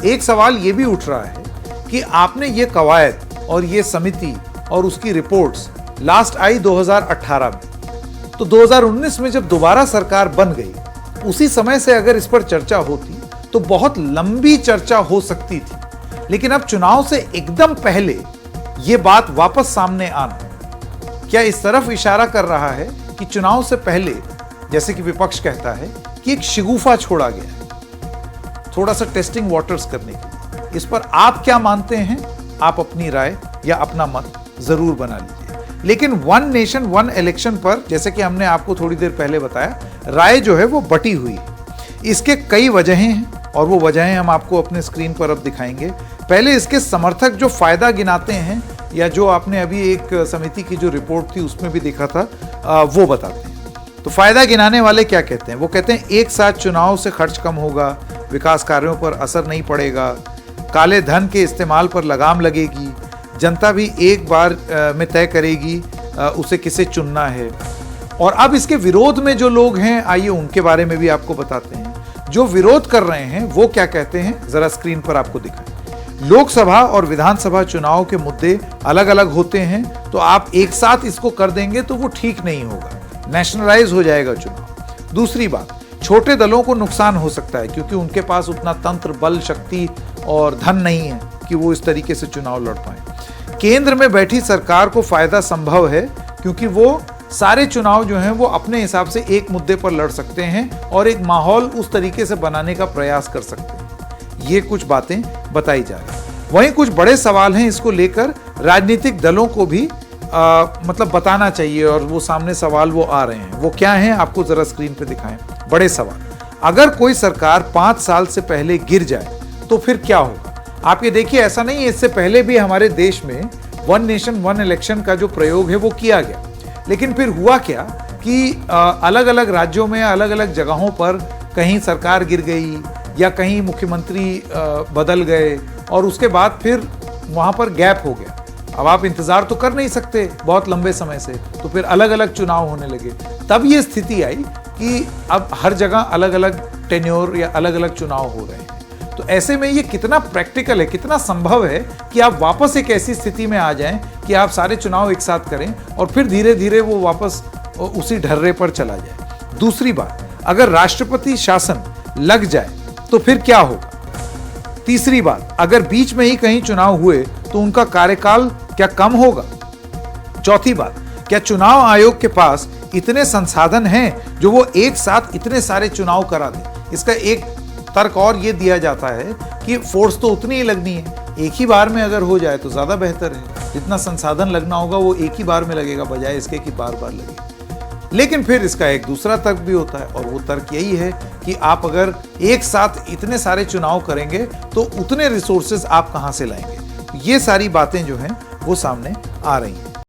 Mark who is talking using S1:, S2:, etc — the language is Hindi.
S1: एक सवाल ये भी उठ रहा है कि आपने ये कवायद और ये समिति और उसकी रिपोर्ट्स लास्ट आई 2018 में, तो 2019 में जब दोबारा सरकार बन गई, उसी समय से अगर इस पर चर्चा होती तो बहुत लंबी चर्चा हो सकती थी। लेकिन अब चुनाव से एकदम पहले ये बात वापस सामने आना क्या इस तरफ इशारा कर रहा है कि चुनाव से पहले, जैसे कि विपक्ष कहता है, कि एक शिगुफा छोड़ा गया है थोड़ा सा टेस्टिंग वाटर्स करने के लिए? इस पर आप क्या मानते हैं? आप अपनी राय या अपना मत जरूर बना लीजिए। लेकिन वन नेशन वन इलेक्शन पर, जैसे कि हमने आपको थोड़ी देर पहले बताया, राय जो है वो बटी हुई है। इसके कई वजहें हैं और वो वजहें हम आपको अपने स्क्रीन पर अब दिखाएंगे। पहले इसके समर्थक जो फायदा गिनाते हैं, या जो आपने अभी एक समिति की जो रिपोर्ट थी उसमें भी देखा था, वो बताते हैं। तो फायदा गिनाने वाले क्या कहते हैं? वो कहते हैं एक साथ चुनाव से खर्च कम होगा, विकास कार्यों पर असर नहीं पड़ेगा, काले धन के इस्तेमाल पर लगाम लगेगी, जनता भी एक बार में तय करेगी उसे किसे चुनना है। और अब इसके विरोध में जो लोग हैं, आइए उनके बारे में भी आपको बताते हैं। जो विरोध कर रहे हैं वो क्या कहते हैं, जरा स्क्रीन पर आपको दिखाएं। लोकसभा और विधानसभा चुनाव के मुद्दे अलग अलग होते हैं, तो आप एक साथ इसको कर देंगे तो वो ठीक नहीं होगा, नेशनलाइज हो जाएगा चुनाव। दूसरी बात, छोटे दलों को नुकसान हो सकता है क्योंकि उनके पास उतना तंत्र, बल, शक्ति और धन नहीं है कि वो इस तरीके से चुनाव लड़ पाए। केंद्र में बैठी सरकार को फायदा संभव है क्योंकि वो सारे चुनाव जो हैं वो अपने हिसाब से एक मुद्दे पर लड़ सकते हैं और एक माहौल उस तरीके से बनाने का प्रयास कर सकते हैं। ये कुछ बातें बताई जा रही हैं। वहीं कुछ बड़े सवाल हैं, इसको लेकर राजनीतिक दलों को भी मतलब बताना चाहिए, और वो सामने सवाल वो आ रहे हैं। वो क्या हैं, आपको जरा स्क्रीन पे दिखाएं। बड़े सवाल, अगर कोई सरकार 5 साल से पहले गिर जाए तो फिर क्या होगा? आप ये देखिए, ऐसा नहीं है, इससे पहले भी हमारे देश में वन नेशन वन इलेक्शन का जो प्रयोग है वो किया गया। लेकिन फिर हुआ क्या कि अलग अलग राज्यों में, अलग अलग जगहों पर कहीं सरकार गिर गई या कहीं मुख्यमंत्री बदल गए, और उसके बाद फिर वहाँ पर गैप हो गया। अब आप इंतज़ार तो कर नहीं सकते बहुत लंबे समय से, तो फिर अलग अलग चुनाव होने लगे। तब ये स्थिति आई कि अब हर जगह अलग अलग टेन्योर या अलग अलग चुनाव हो रहे हैं। तो ऐसे में ये कितना प्रैक्टिकल है, कितना संभव है कि आप वापस एक ऐसी स्थिति में आ जाएं कि आप सारे चुनाव एक साथ करें और फिर धीरे धीरे वो वापस उसी ढर्रे पर चला जाए। दूसरी बात, अगर राष्ट्रपति शासन लग जाए तो फिर क्या होगा? तीसरी बात, अगर बीच में ही कहीं चुनाव हुए तो उनका कार्यकाल क्या कम होगा? चौथी बात, क्या चुनाव आयोग के पास इतने संसाधन हैं जो वो एक साथ इतने सारे चुनाव करा दे? इसका एक तर्क और ये दिया जाता है कि फोर्स तो उतनी ही लगनी है, एक ही बार में अगर हो जाए तो ज्यादा बेहतर है। जितना संसाधन लगना होगा वो एक ही बार में लगेगा, बजाय इसके कि बार बार लगे। लेकिन फिर इसका एक दूसरा तर्क भी होता है, और वो तर्क यही है कि आप अगर एक साथ इतने सारे चुनाव करेंगे तो उतने रिसोर्सेज आप कहां से लाएंगे? ये सारी बातें जो हैं वो सामने आ रही हैं।